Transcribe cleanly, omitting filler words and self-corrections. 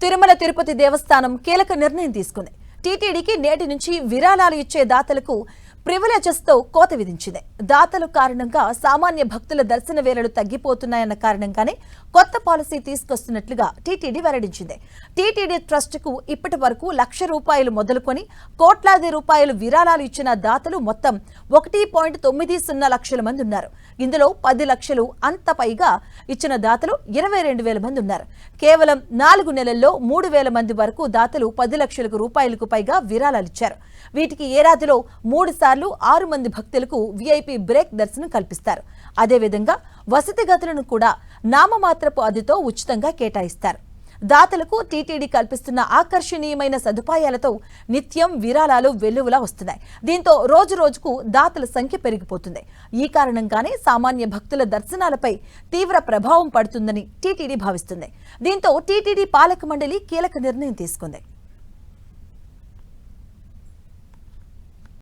తిరుమల తిరుపతి దేవస్థానం కీలక నిర్ణయం తీసుకుంది. టీటీడీకి నేటి నుంచి విరాళాలు ఇచ్చే దాతలకు ప్రివిలేజెస్ తో కోత విధించింది. దాతల కారణంగా సామాన్య భక్తుల దర్శన వేళలు తగ్గిపోతున్నాయన్న కారణంగానే కొత్త పాలసీ తీసుకొస్తున్నట్లుగా టీటీడీ వెల్లడించింది. టీటీడీ ట్రస్ట్ కు ఇప్పటి వరకు ₹1,00,000 మొదలుకొని కోట్లాది రూపాయలు విరాళాలు ఇచ్చిన దాతలు మొత్తం 1.90 లక్షల మంది ఉన్నారు. ఇందులో 10 లక్షలు అంత పైగా ఇచ్చిన దాతలు 22,000 మంది ఉన్నారు. కేవలం 4 నెలల్లో 3,000 మంది వరకు దాతలు 10 లక్షల రూపాయలకు పైగా విరాళాలిచ్చారు. వీటికి ఏడాదిలో 3 సార్లు 6 మంది భక్తులకు వీఐపీ బ్రేక్ దర్శనం కల్పిస్తారు. అదేవిధంగా వసతి గదులను కూడా నామమాత్రపు అద్దెతో ఉచితంగా కేటాయిస్తారు. దాతలకు టీటీడీ కల్పిస్తున్న ఆకర్షణీయమైన సదుపాయాలతో నిత్యం విరాళాలు వెల్లువలా వస్తున్నాయి. దీంతో రోజు రోజుకు దాతల సంఖ్య పెరిగిపోతుంది. ఈ కారణంగానే సామాన్య భక్తుల దర్శనాలపై తీవ్ర ప్రభావం పడుతుందని టీటీడీ భావిస్తుంది. దీంతో టీటీడీ పాలక మండలి కీలక నిర్ణయం తీసుకుంది.